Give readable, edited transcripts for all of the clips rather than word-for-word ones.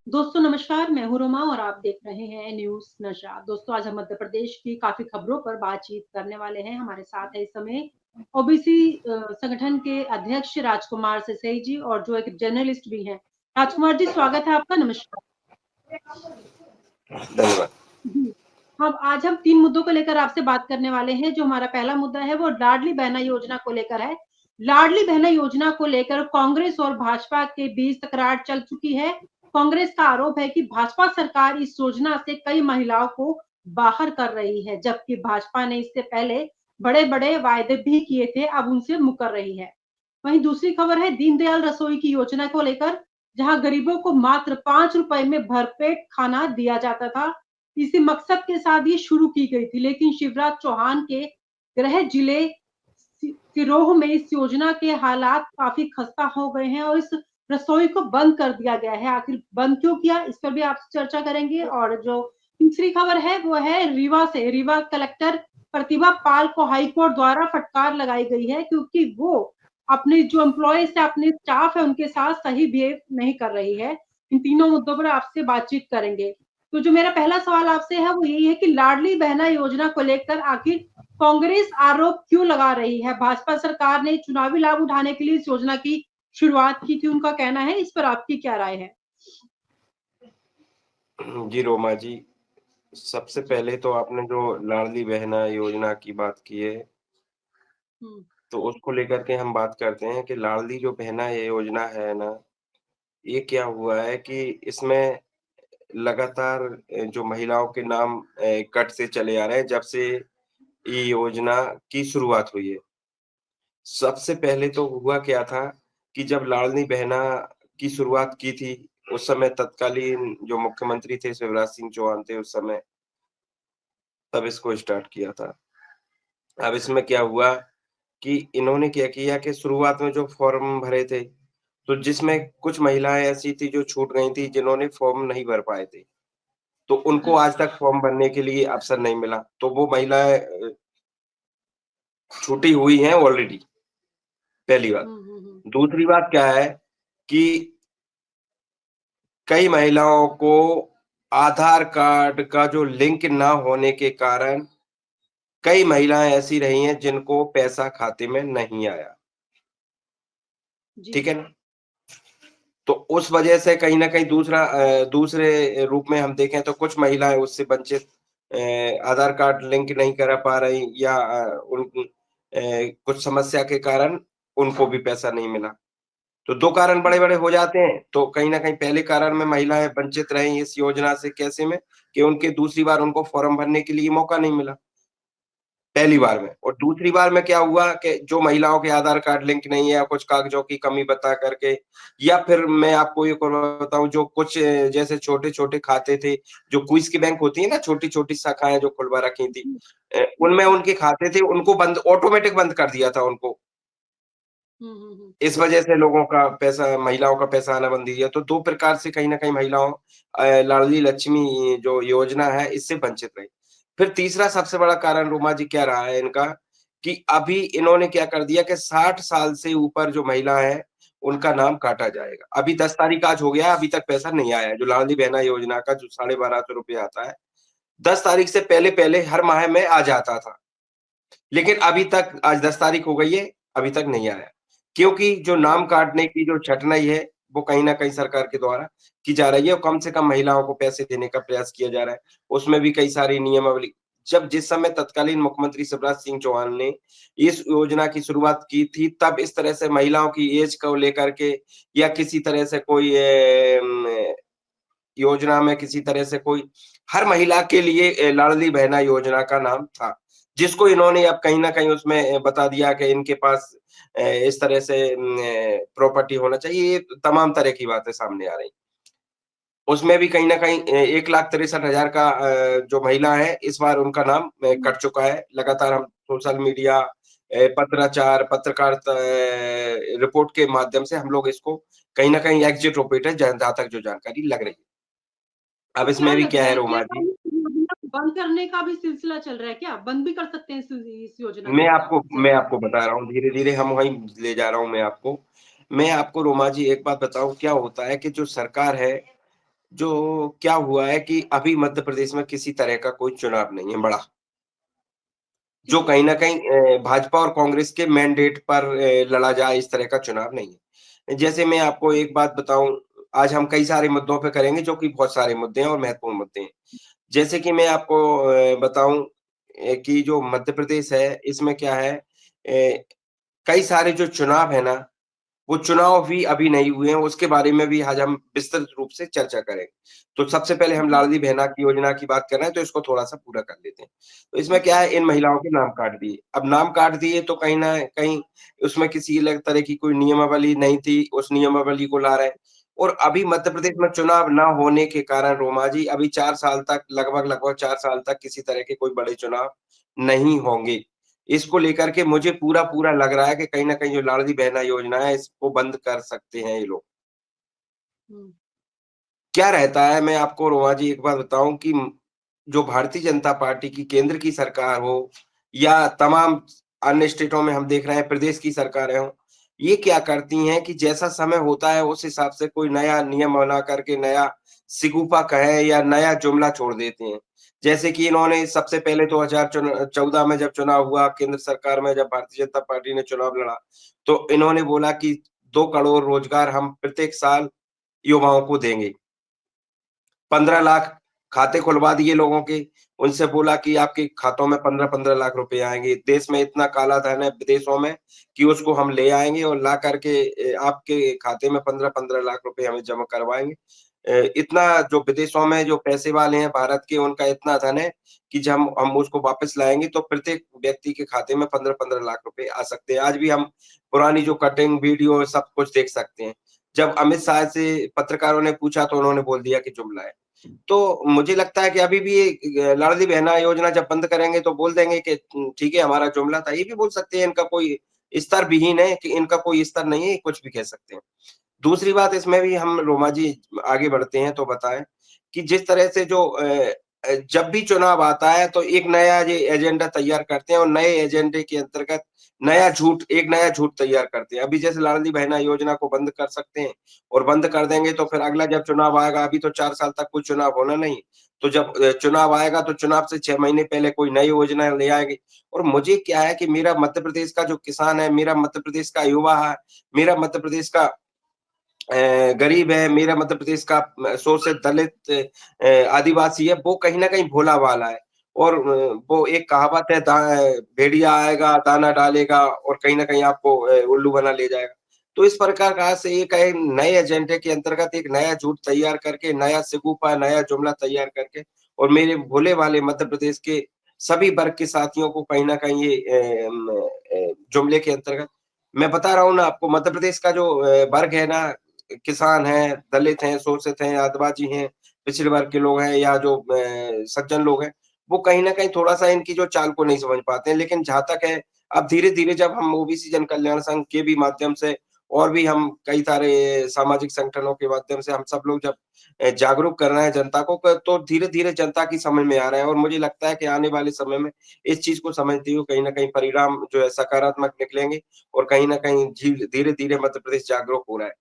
दोस्तों नमस्कार, मैं हूँ रोमा और आप देख रहे हैं न्यूज़ नशा। दोस्तों आज हम मध्य प्रदेश की काफ़ी खबरों पर बातचीत करने वाले हैं। हमारे साथ है इस समय ओबीसी संगठन के अध्यक्ष राजकुमार सिसई जी और जो एक जर्नलिस्ट भी हैं। राजकुमार जी स्वागत है आपका, नमस्कार। धन्यवाद। जी, आज हम 3 मुद्दों को लेकर आपसे बात करने वाले हैं। जो हमारा पहला मुद्दा है वो लाडली बहना योजना को लेकर है। लाडली बहना योजना को लेकर कांग्रेस और भाजपा के बीच तकरार चल चुकी है। कांग्रेस का आरोप है कि भाजपा सरकार इस योजना से कई महिलाओं को बाहर कर रही है, जबकि भाजपा ने इससे पहले बड़े-बड़े वायदे भी किए थे, अब उनसे मुकर रही है। वहीं दूसरी खबर है दीनदयाल रसोई की योजना को लेकर, जहां गरीबों को मात्र 5 रुपए में भरपेट खाना दिया जाता था। इसी मकसद के साथ ये शुरू की गई थी, लेकिन शिवराज चौहान के गृह जिले सिरोह में इस योजना के हालात काफी खस्ता हो गए हैं और इस रसोई को बंद कर दिया गया है। आखिर बंद क्यों किया, इस पर भी आपसे चर्चा करेंगे। और जो तीसरी खबर है वो है रीवा से। रीवा कलेक्टर प्रतिभा पाल को हाई कोर्ट द्वारा फटकार लगाई गई है, क्योंकि वो अपने जो एम्प्लॉयज है, अपने स्टाफ है, उनके साथ सही बिहेव नहीं कर रही है। इन तीनों मुद्दों पर आपसे बातचीत करेंगे। तो जो मेरा पहला सवाल आपसे है वो यही है कि लाडली बहना योजना को लेकर आखिर कांग्रेस आरोप क्यों लगा रही है? भाजपा सरकार ने चुनावी लाभ उठाने के लिए इस योजना की शुरुआत की थी, उनका कहना है। इस पर आपकी क्या राय है? जी, रोमा जी, सबसे जी। पहले तो आपने जो लाडली बहना योजना की बात की है, हुँ, तो उसको लेकर के हम बात करते हैं कि लाडली जो बहना ये योजना है ना, ये क्या हुआ है कि इसमें लगातार जो महिलाओं के नाम कट से चले आ रहे हैं, जब से ये योजना की शुरुआत हुई है। सबसे पहले तो हुआ क्या था कि जब लाडली बहना की शुरुआत की थी, उस समय तत्कालीन जो मुख्यमंत्री थे शिवराज सिंह चौहान थे उस समय, तब इसको स्टार्ट किया था। अब इसमें क्या हुआ कि इन्होंने क्या किया कि शुरुआत में जो फॉर्म भरे थे, तो जिसमें कुछ महिलाएँ ऐसी थी जो छूट गई थी जिन्होंने फॉर्म नहीं भर पाए थे। तो उनको जी। आज तक फॉर्म भरने के लिए अवसर नहीं मिला। तो वो महिलाएँ छूटी हुई हैं ऑलरेडी, पहली बात। हुँ, हुँ, हुँ। दूसरी बात क्या है कि कई महिलाओं को आधार कार्ड का जो लिंक ना होने के कारण कई महिलाएँ ऐसी रही हैं जिनको पैसा खाते में नहीं आया। जी। ठीक है ना? तो उस वजह से कहीं न कहीं दूसरे रूप में हम देखें तो कुछ महिलाएँ उससे वंचित आधार कार्ड लिंक नहीं करा पा रही या कुछ समस्या के कारण उनको भी पैसा नहीं मिला। तो 2 कारण हुँ, बड़े-बड़े हो जाते हैं, तो कहीं न कहीं पहले कारण में महिलाएँ वंचित रहीं इस योजना से कैसे में कि उनके दूसरी बार उनको फ़ॉर्म भरने के लिए मौका नहीं मिला। पहली हुँ, बार में और दूसरी बार में क्या हुआ कि जो महिलाओं के आधार कार्ड लिंक नहीं है या कुछ कागज़ों की कमी बता करके या फिर मैं आपको एक और बताऊँ जो कुछ जैसे छोटे-छोटे खाते थे, जो क्विज़ की बैंक होती है ना, छोटी-छोटी शाखाएँ जो खुलवा रखी थी हुँ, उनमें हुँ, उनके खाते थे, उनको बंद ऑटोमेटिक बंद कर दिया था उनको। हुँ, हुँ, हुँ। इस वजह से लोगों का पैसा महिलाओं का पैसा आना बंद दिया। तो 2 प्रकार से कहीं न कहीं महिलाओं लाडली लक्ष्मी जो योजना है, इससे वंचित रहीं। फिर तीसरा सबसे बड़ा कारण रोमा जी क्या रहा है इनका, कि अभी इन्होंने क्या कर दिया कि 60 साल से ऊपर जो महिला है, उनका नाम काटा जाएगा। अभी 10 तारीख आज हो गया, अभी तक पैसा नहीं आया है। जो लाडली बहना योजना का जो ₹1250 आता है, 10 तारीख से पहले-पहले हर माह में आ जाता था। लेकिन अभी तक आज 10 तारीख हो गई है, अभी तक नहीं आया। क्योंकि जो हुँ, नाम काटने की जो छँटनी है, वो कहीं न कहीं सरकार के द्वारा की जा रही है और कम से कम महिलाओं को पैसे देने का प्रयास किया जा रहा है। उसमें भी कई सारी नियमावली जब जिस समय तत्कालीन मुख्यमंत्री शिवराज सिंह चौहान ने इस योजना की शुरुआत की थी, तब इस तरह से महिलाओं की ऐज को लेकर के या किसी तरह से कोई योजना में किसी तरह से कोई हर महिला के लिए लाडली बहना योजना का नाम था। जिसको इन्होंने अब कहीं न कहीं उसमें बता दिया कि इनके पास इस तरह से प्रॉपर्टी होना चाहिए, ये तमाम तरह की बातें सामने आ रही। उसमें भी कहीं न कहीं 1,63,000 का जो महिला है, इस बार उनका नाम हुँ। कट चुका है। लगातार हम सोशल मीडिया पत्राचार, पत्रकारिता रिपोर्ट के माध्यम से हम लोग इसको कहीं न कहीं एग्ज़िट ऑपरेटर जहाँ तक जो जानकारी लग रही है। अब तो क्या इसमें भी क्या लगता है है, क्या रोमा जी, इस योजना को बंद करने का भी सिलसिला चल रहा है क्या? बंद भी कर सकते हैं इस योजना को मैं सरकार? आपको बता रहा हूँ, धीरे-धीरे हम वहीं ले जा रहा हूँ मैं आपको। मैं आपको रोमा जी एक बात बताऊँ क्या होता है कि जो सरकार है, जो क्या हुआ है कि अभी मध्य प्रदेश में किसी तरह का कोई चुनाव नहीं है बड़ा, जो ठीक है। कहीं न कहीं भाजपा और कांग्रेस के मैंडेट पर लड़ा जाए इस तरह का चुनाव नहीं है। जैसे मैं आपको एक बात बताऊँ, आज हम कई सारे मुद्दों पे करेंगे जो कि बहुत सारे मुद्दे हैं और महत्वपूर्ण मुद्दे हैं। जैसे कि मैं आपको बताऊँ कि जो मध्य प्रदेश है, इसमें क्या है कई सारे जो चुनाव है ना, वो चुनाव भी अभी नहीं हुए हैं, उसके बारे में भी आज हम विस्तृत रूप से चर्चा करेंगे। तो सबसे पहले हम जी, लाडली बहना की योजना की बात कर रहे हैं, तो इसको थोड़ा-सा पूरा कर लेते हैं। तो इसमें क्या जी, है, इन महिलाओं के नाम काट दिए। अब नाम काट दिए तो कहीं न कहीं उसमें किसी अलग तरह की कोई नियमावली नहीं थी, उस नियमावली को ला रहे हैं। और अभी मध्य प्रदेश में चुनाव ना होने के कारण रोमा जी, अभी 4 साल तक लगभग-लगभग 4 साल तक किसी तरह के कोई बड़े चुनाव नहीं होंगे। इसको लेकर के मुझे पूरा-पूरा लग रहा है कि कहीं न कहीं जो लाडली बहना योजना है, इसको बंद कर सकते हैं ये लोग। हुँ, क्या रहता है, मैं आपको रोमा जी एक बात बताऊँ कि जो भारतीय जनता पार्टी की केंद्र की सरकार हो या तमाम अन्य स्टेटों में हम देख रहे हैं प्रदेश की सरकारें हों, ये क्या करती हैं कि जैसा समय होता है उस हिसाब से कोई नया नियम बना करके नया सिगूपा कहें या नया जुमला छोड़ देते हैं। जैसे कि इन्होंने सबसे पहले 2014 में जब चुनाव हुआ, केंद्र सरकार में जब भारतीय जनता पार्टी ने चुनाव लड़ा, तो इन्होंने बोला कि 2 करोड़ रोज़गार हम प्रत्येक साल युवाओं को देंगे। 15 लाख खाते खुलवा दिए लोगों के, उनसे बोला कि आपके खातों में 15-15 लाख रुपए आएँगे। देश में इतना काला धन है विदेशों में कि उसको हम ले आएँगे और ला कर के आपके खाते में 15-15 लाख रुपए हमें जमा करवाएँगे। इतना जो विदेशों में जो पैसे वाले हैं भारत के, उनका इतना धन है कि जब हम उसको वापस लाएँगे तो प्रत्येक व्यक्ति के खाते में 15-15 लाख रुपए आ सकते हैं। आज भी हम पुरानी जो कटिंग, वीडियो सब कुछ देख सकते हैं। जब अमित शाह से पत्रकारों ने पूछा तो उन्होंने बोल दिया कि जुमला है। तो मुझे लगता है कि अभी भी ये लाडली बहना योजना जब बंद करेंगे तो बोल देंगे कि ठीक है हमारा जुमला था। ये भी बोल सकते हैं इनका कोई स्तर विहीन है कि इनका कोई स्तर नहीं है, कुछ भी कह सकते हैं। दूसरी बात इसमें भी हम रोमा जी आगे बढ़ते हैं तो बताएँ कि जिस तरह से जो जब भी चुनाव आता है तो एक नया ये एजेंडा तैयार करते हैं और नए एजेंडे के अंतर्गत नया झूठ तैयार करते हैं। अभी जैसे लाडली बहना योजना को बंद कर सकते हैं और बंद कर देंगे तो फिर अगला जब चुनाव आएगा, अभी तो 4 साल तक कोई चुनाव होना नहीं। तो जब चुनाव आएगा तो चुनाव से 6 महीने पहले कोई नई योजना ले आएँगे। और मुझे क्या है कि मेरा मध्य प्रदेश का जो किसान है, मेरा मध्य प्रदेश का युवा है, मेरा मध्य प्रदेश का गरीब है, मेरा मध्य प्रदेश का शोषित दलित आदिवासी है, वो कहीं न कहीं भोला-भाला है। और वो एक कहावत है भेड़िया आएगा, दाना डालेगा और कहीं न कहीं आपको उल्लू बना ले जाएगा। तो इस प्रकार का से एक नए एजेंडे के अंतर्गत एक नया झूठ तैयार करके, नया सिगूपा, नया जुमला तैयार करके और मेरे भोले-भाले मध्य प्रदेश के सभी वर्ग के साथियों को कहीं न कहीं ये जुमले के अंतर्गत मैं बता रहा हूँ ना आपको मध्य प्रदेश का जो वर्ग है ना किसान हैं, दलित हैं, शोषित हैं, आदिवासी हैं, पिछड़े वर्ग के लोग हैं या जो सज्जन लोग हैं, वो कहीं न कहीं थोड़ा-सा इनकी जो चाल को नहीं समझ पाते हैं। लेकिन जहाँ तक है, अब धीरे-धीरे जब हम ओबीसी जन कल्याण संघ के भी माध्यम से और भी हम कई सारे सामाजिक संगठनों के माध्यम से हम सब लोग जब जागरूक कर रहे हैं जनता को क तो धीरे-धीरे जनता की समझ में आ रहा है और मुझे लगता है कि आने वाले समय में इस चीज़ को समझते हुए कहीं न कहीं परिणाम जो है सकारात्मक निकलेंगे और कहीं न कहीं धीरे-धीरे मध्य प्रदेश जागरूक हो रहा है।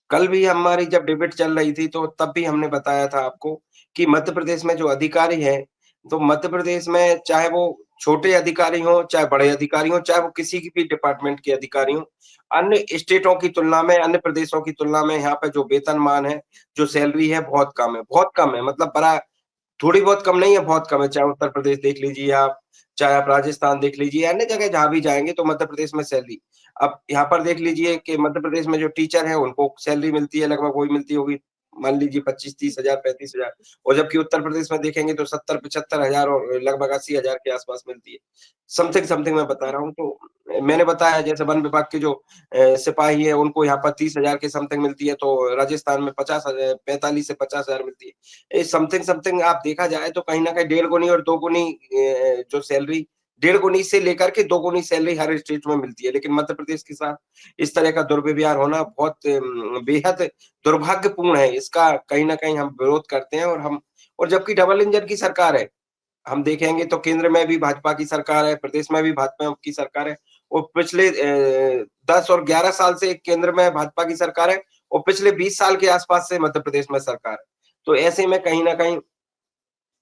कल भी हमारी जब डिबेट चल रही थी, तो तब भी हमने बताया था आपको कि मध्य प्रदेश में जो अधिकारी हैं, तो मध्य प्रदेश में चाहे वो छोटे अधिकारी हों, चाहे बड़े अधिकारी हों, चाहे वो किसी की भी डिपार्टमेंट के अधिकारी हों, अन्य स्टेटों की तुलना में, अन्य प्रदेशों की तुलना में यहाँ पे जो वेतनमान है, जो सैलरी है, बहुत कम है। मतलब बड़ा थोड़ी बहुत कम नहीं है, बहुत कम है। चाहे उत्तर प्रदेश देख लीजिए आप, चाहे आप राजस्थान देख लीजिए, अन्य जगह जहाँ भी जाएँगे तो मध्य प्रदेश में सैलरी अब यहाँ पर देख लीजिए कि मध्य प्रदेश में जो टीचर हैं, उनको सैलरी मिलती है लगभग वही मिलती होगी, मान लीजिए 25-30 हज़ार, 35 हज़ार और जबकि उत्तर प्रदेश में देखेंगे तो 70-75 हज़ार और लगभग 80 हज़ार के आस-पास मिलती है। समथिंग मैं बता रहा हूँ तो मैंने बताया जैसे वन विभाग के जो सिपाही हैं, उनको यहाँ पर 30 हज़ार के समथिंग मिलती है, तो राजस्थान में 45 से 50 हज़ार मिलती है। समथिंग आप देखा जाए तो कहीं न कहीं डेढ़ गुनी और 2 गुनी जो सैलरी डेढ़ गुनी से लेकर के 2 गुनी सैलरी हर स्टेट में मिलती है। लेकिन मध्य प्रदेश के साथ इस तरह का दुर्व्यवहार होना बहुत बेहद दुर्भाग्यपूर्ण है। इसका कहीं न कहीं हम विरोध करते हैं और जबकि डबल इंजन की सरकार है। हम देखेंगे तो केंद्र में भी भाजपा की सरकार है, प्रदेश में भी भाजपा की सरकार है और पिछले 10 और 11 साल से केंद्र में भाजपा की सरकार है और पिछले 20 साल के आस-पास से मध्य प्रदेश में सरकार है। तो ऐसे में कहीं न कहीं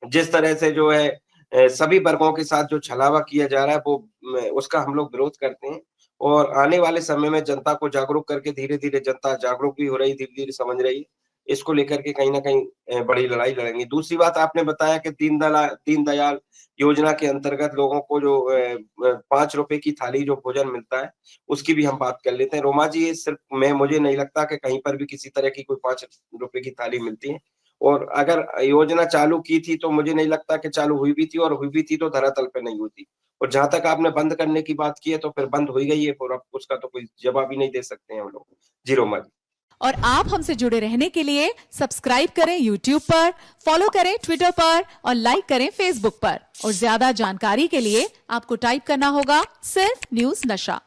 जिस तरह से जो है सभी वर्गों के साथ जो छलावा किया जा रहा है वो उसका हम लोग विरोध करते हैं और आने वाले समय में जनता को जागरूक करके धीरे-धीरे जनता जागरूक भी हो रही है, धीरे-धीरे समझ रही है। इसको लेकर के कहीं न कहीं बड़ी लड़ाई लड़ेंगे। दूसरी बात आपने बताया कि दीनदयाल योजना के अंतर्गत लोगों को जो ₹5 की थाली जो भोजन मिलता है, उसकी भी हम बात कर लेते हैं। रोमा जी, ये सिर्फ़ मैं मुझे नहीं लगता कि कहीं पर भी किसी तरह की कोई ₹5 की थाली मिलती है। और अगर योजना चालू की थी, तो मुझे नहीं लगता कि चालू हुई भी थी और हुई भी थी तो धरातल पे नहीं हुई थी। और जहाँ तक आपने बंद करने की बात की है, तो फिर बंद हो ही गई है और अब उसका तो कोई जवाब ही नहीं दे सकते हैं हम लोग। जी, रोमा जी। और आप हमसे जुड़े रहने के लिए सब्सक्राइब करें YouTube पर, फॉलो करें Twitter पर और लाइक करें Facebook पर। और ज्यादा जानकारी के लिए आपको टाइप करना होगा सिर्फ न्यूज नशा।